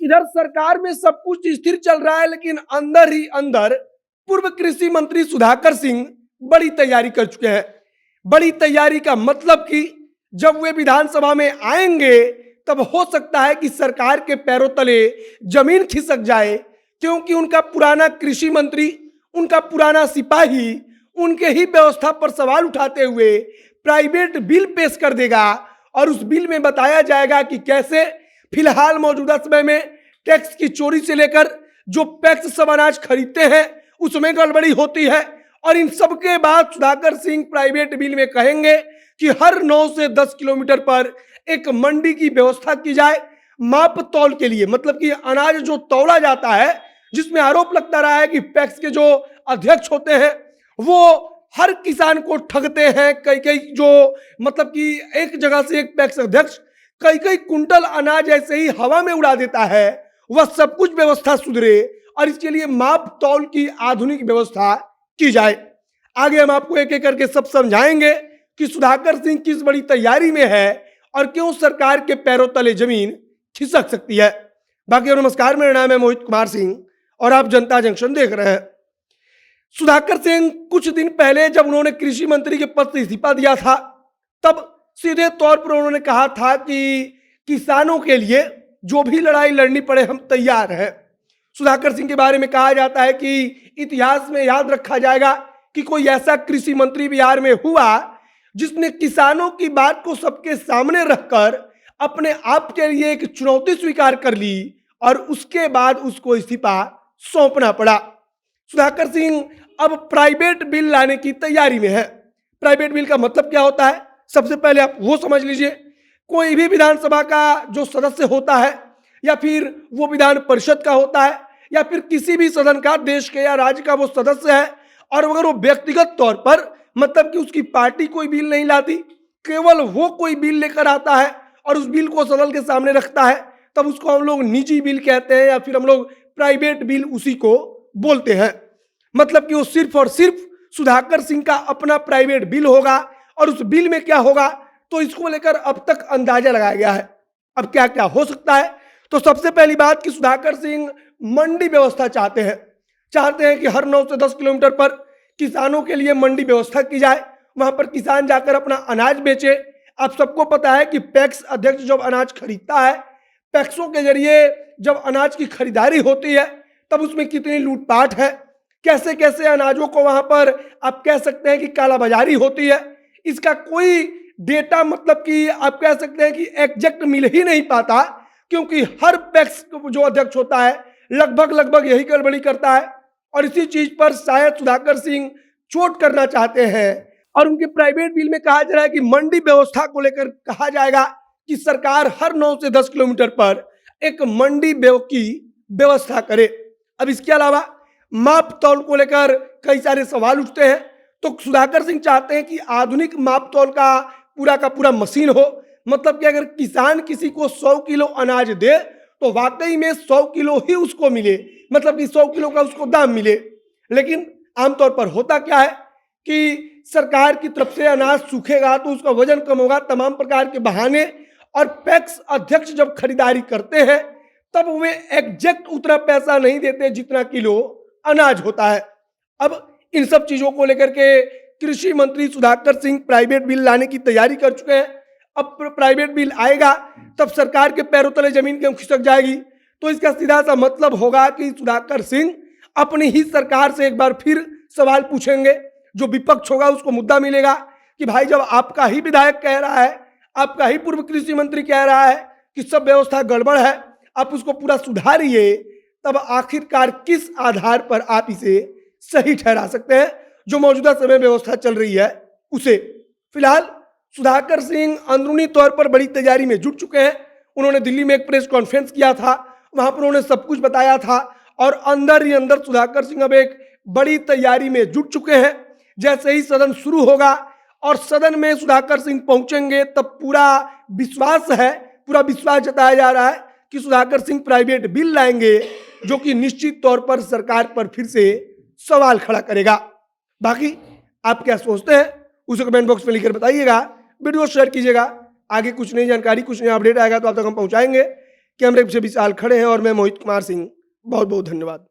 इधर सरकार में सब कुछ स्थिर चल रहा है, लेकिन अंदर ही अंदर पूर्व कृषि मंत्री सुधाकर सिंह बड़ी तैयारी कर चुके हैं। बड़ी तैयारी का मतलब कि जब वे विधानसभा में आएंगे तब हो सकता है कि सरकार के पैरों तले जमीन खिसक जाए, क्योंकि उनका पुराना कृषि मंत्री, उनका पुराना सिपाही उनके ही व्यवस्था पर सवाल उठाते हुए प्राइवेट बिल पेश कर देगा और उस बिल में बताया जाएगा कि कैसे फिलहाल मौजूदा समय में टैक्स की चोरी से लेकर जो पैक्स सब अनाज खरीदते हैं उसमें गड़बड़ी होती है। और इन सब के बाद सुधाकर सिंह प्राइवेट बिल में कहेंगे कि हर 9 से 10 किलोमीटर पर एक मंडी की व्यवस्था की जाए माप तौल के लिए। मतलब कि अनाज जो तौला जाता है, जिसमें आरोप लगता रहा है कि पैक्स के जो अध्यक्ष होते हैं वो हर किसान को ठगते हैं। कई कई जो मतलब कि एक जगह से एक पैक्स अध्यक्ष कई कई कुंटल अनाज ऐसे ही हवा में उड़ा देता है। वह सब कुछ व्यवस्था सुधरे और इसके लिए माप तौल की आधुनिक व्यवस्था की जाए। आगे हम आपको एक एक करके सब समझाएंगे कि सुधाकर सिंह किस बड़ी तैयारी में है और क्यों सरकार के पैरों तले जमीन खिसक सकती है। बाकी नमस्कार, मेरा नाम है मोहित कुमार सिंह और आप जनता जंक्शन देख रहे हैं। सुधाकर सिंह कुछ दिन पहले जब उन्होंने कृषि मंत्री के पद से इस्तीफा दिया था, तब सीधे तौर पर उन्होंने कहा था कि किसानों के लिए जो भी लड़ाई लड़नी पड़े हम तैयार हैं। सुधाकर सिंह के बारे में कहा जाता है कि इतिहास में याद रखा जाएगा कि कोई ऐसा कृषि मंत्री बिहार में हुआ जिसने किसानों की बात को सबके सामने रखकर अपने आप के लिए एक चुनौती स्वीकार कर ली और उसके बाद उसको इस्तीफा सौंपना पड़ा। सुधाकर सिंह अब प्राइवेट बिल लाने की तैयारी में है। प्राइवेट बिल का मतलब क्या होता है, सबसे पहले आप वो समझ लीजिए। कोई भी विधानसभा का जो सदस्य होता है या फिर वो विधान परिषद का होता है या फिर किसी भी सदन का, देश के या राज्य का वो सदस्य है, और अगर वो व्यक्तिगत तौर पर मतलब कि उसकी पार्टी कोई बिल नहीं लाती, केवल वो कोई बिल लेकर आता है और उस बिल को सदन के सामने रखता है, तब उसको हम लोग निजी बिल कहते हैं या फिर हम लोग प्राइवेट बिल उसी को बोलते हैं। मतलब कि वो सिर्फ और सिर्फ सुधाकर सिंह का अपना प्राइवेट बिल होगा और उस बिल में क्या होगा तो इसको लेकर अब तक अंदाजा लगाया गया है। अब क्या क्या हो सकता है, तो सबसे पहली बात कि सुधाकर सिंह मंडी व्यवस्था चाहते हैं कि हर 9 से 10 किलोमीटर पर किसानों के लिए मंडी व्यवस्था की जाए, वहां पर किसान जाकर अपना अनाज बेचे। आप सबको पता है कि पैक्स अध्यक्ष जब अनाज खरीदता है, पैक्सों के जरिए जब अनाज की खरीदारी होती है तब उसमें कितनी लूटपाट है, कैसे कैसे अनाजों को वहां पर आप कह सकते हैं कि कालाबाजारी होती है। इसका कोई डेटा मतलब कि आप कह सकते हैं कि एग्जैक्ट मिल ही नहीं पाता, क्योंकि हर पैक्स जो अध्यक्ष होता है लगभग यही गड़बड़ी करता है। और इसी चीज पर शायद सुधाकर सिंह चोट करना चाहते हैं और उनके प्राइवेट बिल में कहा जा रहा है कि मंडी व्यवस्था को लेकर कहा जाएगा कि सरकार हर 9 से 10 किलोमीटर पर एक मंडी की व्यवस्था करे। अब इसके अलावा माप तौल को लेकर कई सारे सवाल उठते हैं, तो सुधाकर सिंह चाहते हैं कि आधुनिक माप तौल का पूरा मशीन हो। मतलब कि अगर किसान किसी को 100 किलो अनाज दे तो वाकई में 100 किलो ही उसको मिले, मतलब कि 100 किलो का उसको दाम मिले। लेकिन आमतौर पर होता क्या है कि सरकार की तरफ से अनाज सूखेगा तो उसका वजन कम होगा, तमाम प्रकार के बहाने, और पैक्स अध्यक्ष जब खरीदारी करते हैं तब वे एग्जैक्ट उतना पैसा नहीं देते जितना किलो अनाज होता है। अब इन सब चीजों को लेकर के कृषि मंत्री सुधाकर सिंह प्राइवेट बिल लाने की तैयारी कर चुके हैं। अब प्राइवेट बिल आएगा तब सरकार के पैरों तले जमीन क्यों खिसक जाएगी, तो इसका सीधा सा मतलब होगा कि सुधाकर सिंह अपनी ही सरकार से एक बार फिर सवाल पूछेंगे। जो विपक्ष होगा उसको मुद्दा मिलेगा कि भाई जब आपका ही विधायक कह रहा है, आपका ही पूर्व कृषि मंत्री कह रहा है कि सब व्यवस्था गड़बड़ है, आप उसको पूरा सुधारिए, तब आखिरकार किस आधार पर आप इसे सही ठहरा सकते हैं जो मौजूदा समय व्यवस्था चल रही है उसे। फिलहाल सुधाकर सिंह अंदरूनी तौर पर बड़ी तैयारी में जुट चुके हैं। उन्होंने दिल्ली में एक प्रेस कॉन्फ्रेंस किया था, वहां पर उन्होंने सब कुछ बताया था और अंदर ही अंदर सुधाकर सिंह अब एक बड़ी तैयारी में जुट चुके हैं। जैसे ही सदन शुरू होगा और सदन में सुधाकर सिंह पहुंचेंगे तब पूरा विश्वास जताया जा रहा है कि सुधाकर सिंह प्राइवेट बिल लाएंगे जो कि निश्चित तौर पर सरकार पर फिर से सवाल खड़ा करेगा। बाकी आप क्या सोचते हैं उसे कमेंट बॉक्स में लिखकर बताइएगा, वीडियो शेयर कीजिएगा। आगे कुछ नई जानकारी, कुछ नया अपडेट आएगा तो आप तक हम पहुंचाएंगे। कैमरे से विशाल खड़े हैं और मैं मोहित कुमार सिंह। बहुत बहुत धन्यवाद।